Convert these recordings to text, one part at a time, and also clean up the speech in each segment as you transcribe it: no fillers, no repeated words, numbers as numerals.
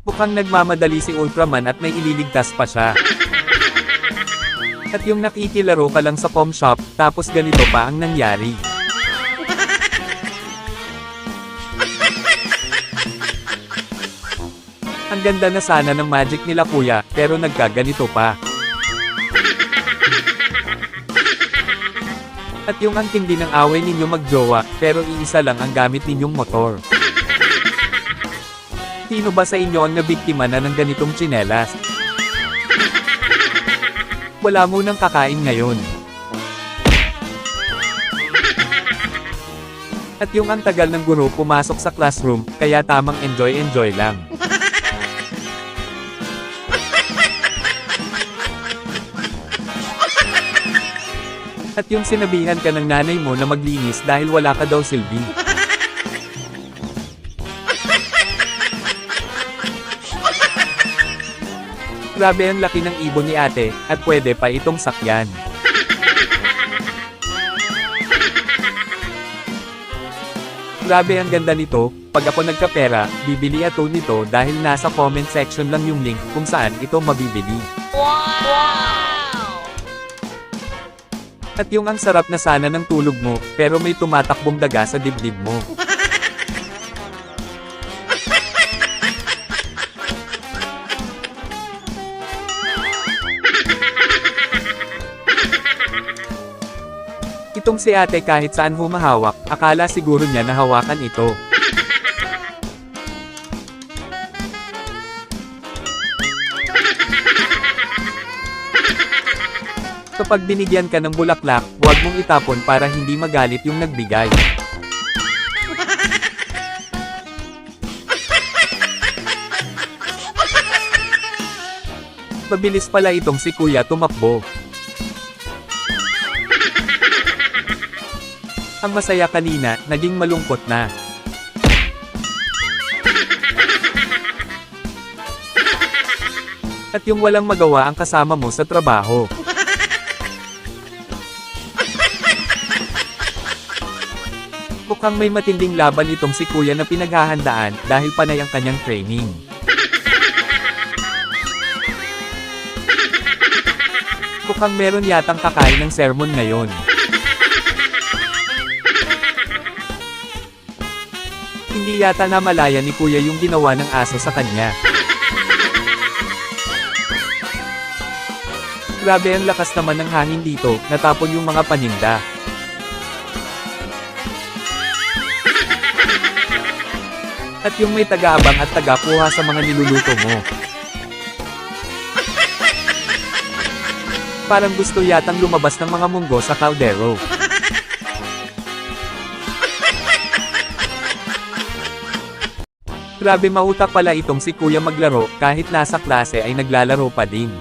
Mukhang nagmamadali si Ultraman at may ililigtas pa siya. At yung nakikilaro ka lang sa pawn shop, tapos ganito pa ang nangyari. Ang ganda na sana ng magic nila kuya, pero nagkaganito pa. At yung ang tindi ng away ninyo magjowa, pero iisa lang ang gamit ninyong motor. Sino ba sa inyo ang nabiktima na ng ganitong tsinelas? Wala munang kakain ngayon. At yung ang tagal ng guro pumasok sa classroom, kaya tamang enjoy lang. At yung sinabihan ka ng nanay mo na maglinis dahil wala ka daw silbi. Grabe ang laki ng ibon ni ate, at pwede pa itong sakyan. Grabe ang ganda nito, pag ako nagkapera, bibili ako nito dahil nasa comment section lang yung link kung saan ito mabibili. Wow! At yung ang sarap na sana ng tulog mo, pero may tumatakbong daga sa dibdib mo. Itong si ate kahit saan humahawak, akala siguro niya na hawakan ito. Kapag binigyan ka ng bulaklak, huwag mong itapon para hindi magalit yung nagbigay. Mabilis pala itong si kuya tumakbo. Ang masaya kanina, naging malungkot na. At yung walang magawa ang kasama mo sa trabaho. Mukhang may matinding laban itong si kuya na pinaghahandaan dahil panay ang kanyang training. Mukhang meron yatang kakain ng sermon ngayon. Hindi yata namalaya ni kuya yung ginawa ng aso sa kanya. Grabe ang lakas naman ng hangin dito, natapon yung mga paninda. At yung may taga-abang at taga-kuha sa mga niluluto mo. Parang gusto yatang lumabas ng mga munggo sa kaldero. Grabe mautak pala itong si kuya maglaro, kahit nasa klase ay naglalaro pa din.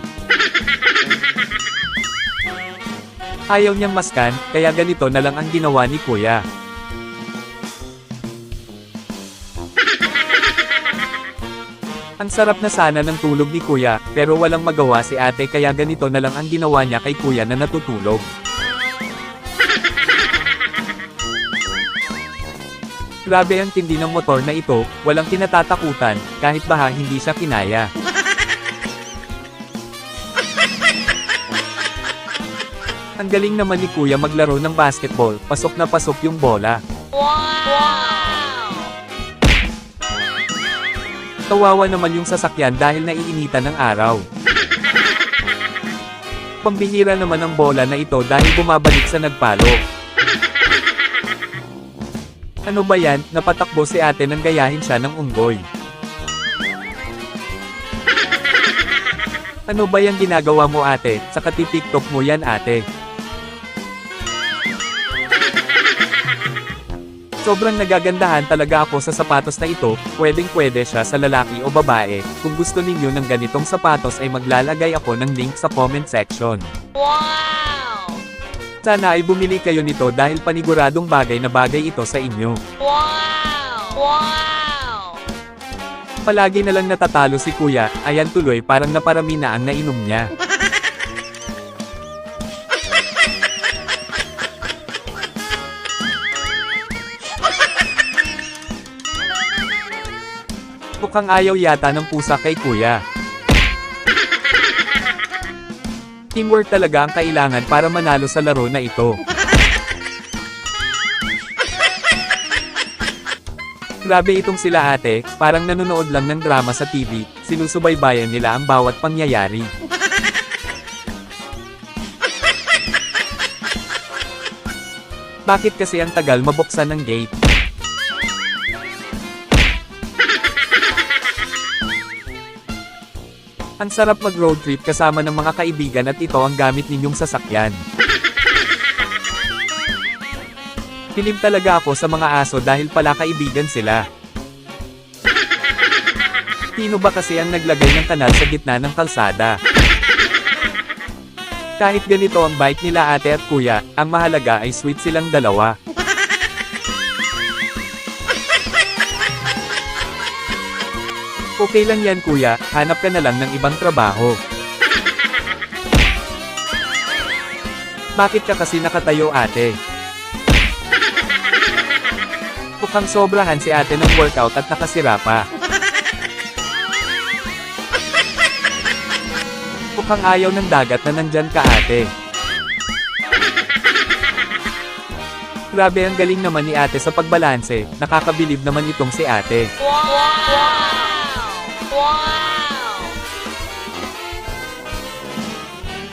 Ayaw niyang maskan, kaya ganito na lang ang ginawa ni kuya. Ang sarap na sana ng tulog ni kuya, pero walang magawa si ate kaya ganito na lang ang ginawa niya kay kuya na natutulog. Grabe ang tindi ng motor na ito, walang kinatatakutan, kahit baha hindi siya kinaya. Ang galing naman ni kuya maglaro ng basketball, pasok na pasok yung bola. Wow! Kawawa naman yung sasakyan dahil naiinitan ng araw. Pambihira naman ang bola na ito dahil bumabalik sa nagpalo. Ano ba yan, napatakbo si ate nang gayahin siya ng unggoy. Ano ba yung ginagawa mo ate, saka TikTok mo yan ate. Sobrang nagagandahan talaga ako sa sapatos na ito, pwedeng-pwede siya sa lalaki o babae. Kung gusto ninyo ng ganitong sapatos ay maglalagay ako ng link sa comment section. Wow! Sana ay bumili kayo nito dahil paniguradong bagay na bagay ito sa inyo. Wow! Wow! Palagi na lang natatalo si kuya, ayan tuloy parang naparami na ang nainom niya. Mukhang ayaw yata ng pusa kay kuya. Teamwork talaga ang kailangan para manalo sa laro na ito. Grabe itong sila ate, parang nanonood lang ng drama sa TV, sinusubaybayan nila ang bawat pangyayari. Bakit kasi ang tagal mabuksan ng gate? Ang sarap mag-road trip kasama ng mga kaibigan at ito ang gamit ninyong sasakyan. Pilim talaga ako sa mga aso dahil pala kaibigan sila. Sino ba kasi ang naglagay ng kanal sa gitna ng kalsada? Kahit ganito ang bike nila ate at kuya, ang mahalaga ay sweet silang dalawa. Okay lang yan kuya, hanap ka na lang ng ibang trabaho. Bakit ka kasi nakatayo ate? Mukhang sobrahan si ate ng workout at nakasira pa. Mukhang ayaw ng dagat na nandyan ka ate. Grabe ang galing naman ni ate sa pagbalanse, nakakabilib naman itong si ate. Wow!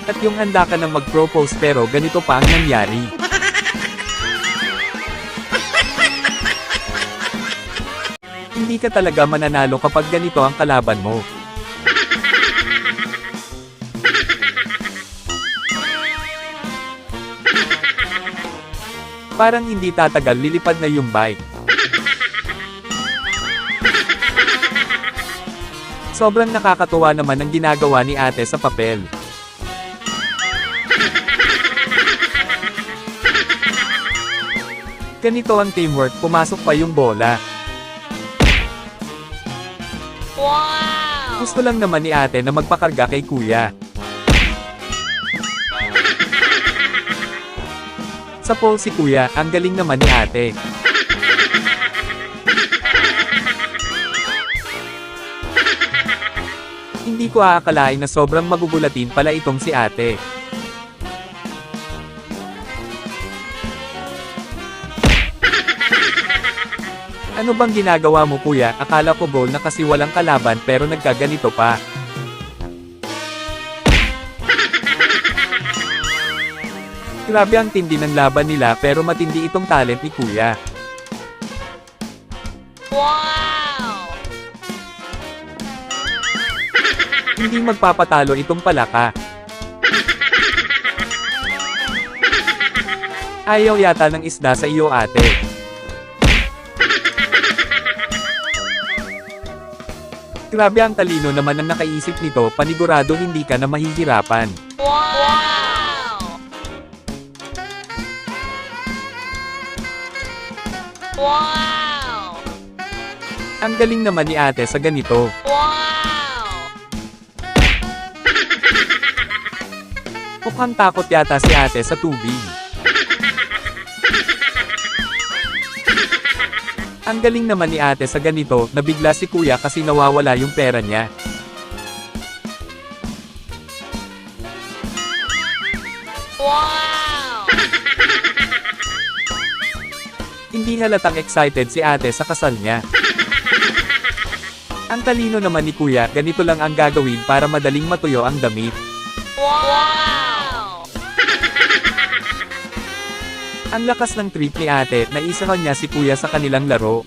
At yung handa ka nang mag-propose pero ganito pa ang nangyari. Hindi ka talaga mananalo kapag ganito ang kalaban mo. Parang hindi tatagal lilipad na yung bike. Sobrang nakakatuwa naman ang ginagawa ni ate sa papel. Ganito ang teamwork, pumasok pa yung bola. Wow! Gusto lang naman ni ate na magpakarga kay kuya. Sa pole si kuya, ang galing naman ni ate. Hindi ko aakalain na sobrang magugulatin pala itong si ate. Ano bang ginagawa mo kuya? Akala ko goal na kasi walang kalaban pero nagkaganito pa. Grabe ang tindi ng laban nila pero matindi itong talent ni kuya. Wow! Hindi magpapatalo itong palaka. Ayaw yata ng isda sa iyo ate. Grabe ang talino naman ang nakaisip nito, panigurado hindi ka na mahihirapan. Wow! Wow! Ang galing naman ni ate sa ganito. Wow! Mukhang takot yata si ate sa tubig. Ang galing naman ni ate sa ganito, nabigla si kuya kasi nawawala yung pera niya. Wow! Hindi halatang excited si ate sa kasal niya. Ang talino naman ni kuya, ganito lang ang gagawin para madaling matuyo ang damit. Wow! Ang lakas ng trip ni ate, naisahan niya si kuya sa kanilang laro.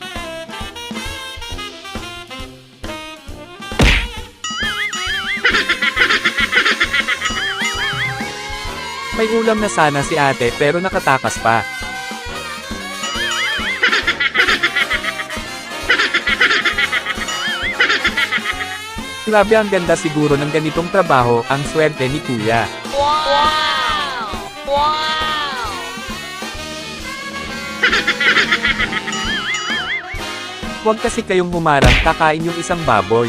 May ulam na sana si ate pero nakatakas pa. Grabe ang ganda siguro ng ganitong trabaho, ang swerte ni kuya. Wow! Wow! Huwag kasi kayong humarang, kakain yung isang baboy.